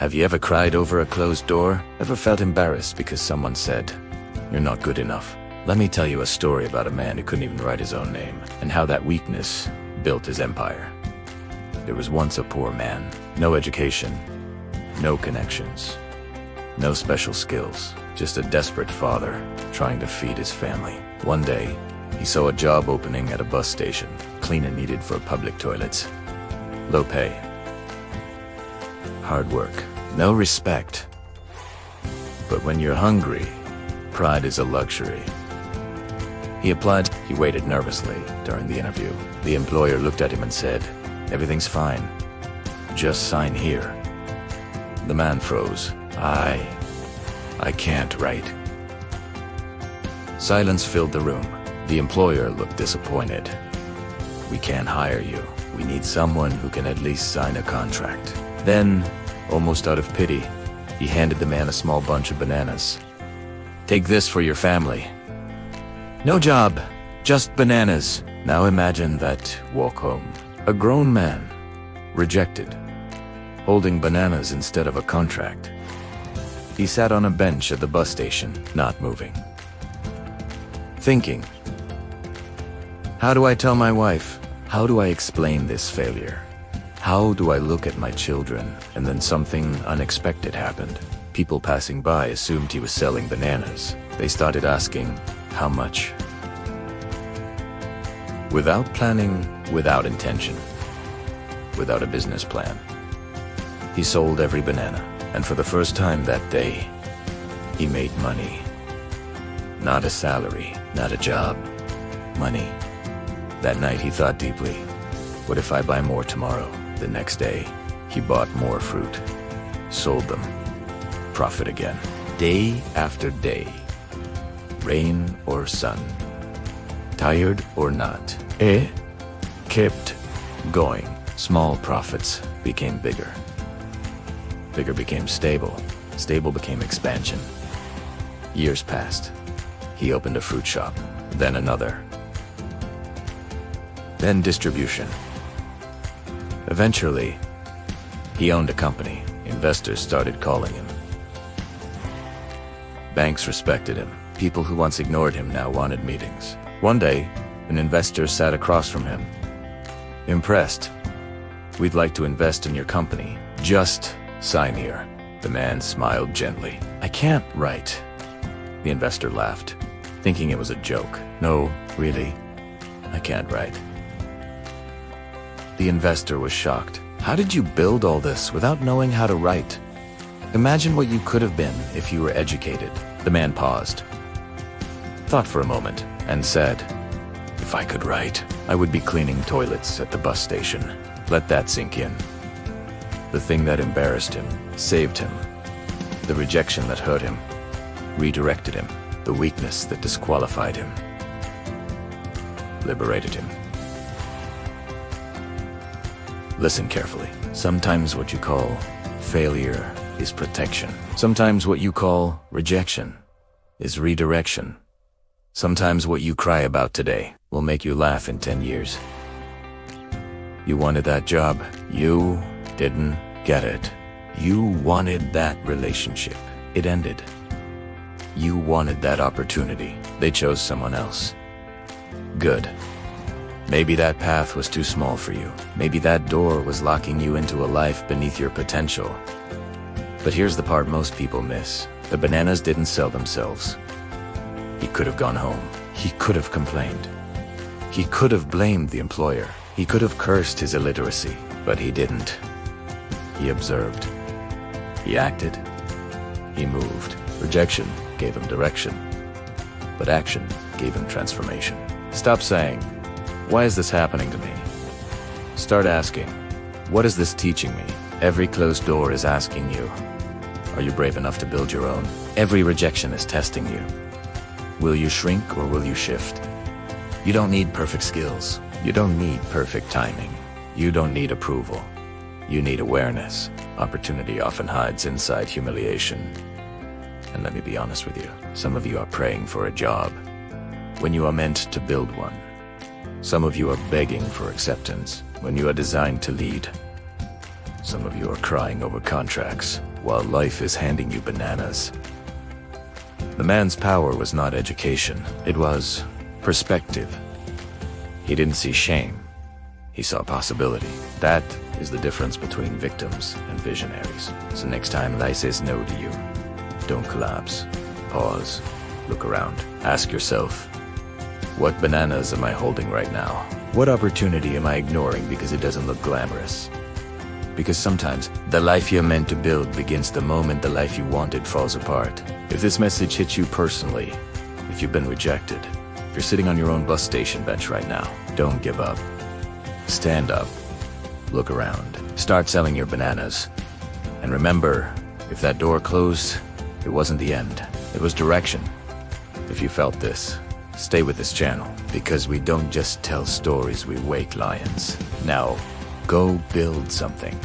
Have you ever cried over a closed door? Ever felt embarrassed because someone said, "You're not good enough"? Let me tell you a story about a man who couldn't even write his own name, and how that weakness built his empire. There was once a poor man, no education, no connections, no special skills, just a desperate father trying to feed his family. One day, he saw a job opening at a bus station, cleaner needed for public toilets. Low pay, hard work, no respect. But when you're hungry, pride is a luxury. He applied. He waited nervously during the interview. The employer looked at him and said, "Everything's fine. Just sign here." The man froze. I can't write." Silence filled the room. The employer looked disappointed. "We can't hire you. We need someone who can at least sign a contract." Then, almost out of pity, he handed the man a small bunch of bananas. "Take this for your family." "No job, just bananas." Now imagine that walk home. A grown man, rejected, holding bananas instead of a contract. He sat on a bench at the bus station, not moving, thinking, "How do I tell my wife? How do I explain this failure? How do I look at my children?" And then something unexpected happened. People passing by assumed he was selling bananas. They started asking, "How much?" Without planning, without intention, without a business plan, he sold every banana. And for the first time that day, he made money. Not a salary, not a job, money. That night he thought deeply, what if I buy more tomorrow? The next day, he bought more fruit, sold them, profit again. Day after day, rain or sun, tired or not, kept going. Small profits became bigger. Bigger became stable. Stable became expansion. Years passed. He opened a fruit shop, then another. Then distribution. Eventually, he owned a company. Investors started calling him. Banks respected him. People who once ignored him now wanted meetings. One day, an investor sat across from him. Impressed. "We'd like to invest in your company. Just sign here." The man smiled gently. "I can't write." The investor laughed, thinking it was a joke. "No, really, I can't write." The investor was shocked. "How did you build all this without knowing how to write? Imagine what you could have been if you were educated." The man paused, thought for a moment, and said, "If I could write, I would be cleaning toilets at the bus station." Let that sink in. The thing that embarrassed him saved him. The rejection that hurt him redirected him. The weakness that disqualified him liberated him. Listen carefully. Sometimes what you call failure is protection. Sometimes what you call rejection is redirection. Sometimes what you cry about today will make you laugh in 10 years. You wanted that job. You didn't get it. You wanted that relationship. It ended. You wanted that opportunity. They chose someone else. Good. Maybe that path was too small for you. Maybe that door was locking you into a life beneath your potential. But here's the part most people miss. The bananas didn't sell themselves. He could have gone home. He could have complained. He could have blamed the employer. He could have cursed his illiteracy, but he didn't. He observed. He acted. He moved. Rejection gave him direction, but action gave him transformation. Stop saying, "Why is this happening to me?" Start asking, "What is this teaching me?" Every closed door is asking you, are you brave enough to build your own? Every rejection is testing you. Will you shrink or will you shift? You don't need perfect skills. You don't need perfect timing. You don't need approval. You need awareness. Opportunity often hides inside humiliation. And let me be honest with you. Some of you are praying for a job when you are meant to build one. Some of you are begging for acceptance when you are designed to lead. Some of you are crying over contracts, while life is handing you bananas. The man's power was not education, it was perspective. He didn't see shame, he saw possibility. That is the difference between victims and visionaries. So next time life says no to you, don't collapse. Pause, look around, ask yourself, what bananas am I holding right now? What opportunity am I ignoring because it doesn't look glamorous? Because sometimes the life you're meant to build begins the moment the life you wanted falls apart. If this message hits you personally, if you've been rejected, if you're sitting on your own bus station bench right now, don't give up. Stand up, look around, start selling your bananas. And remember, if that door closed, it wasn't the end, it was direction. If you felt this, stay with this channel, because we don't just tell stories, we wake lions. Now, go build something.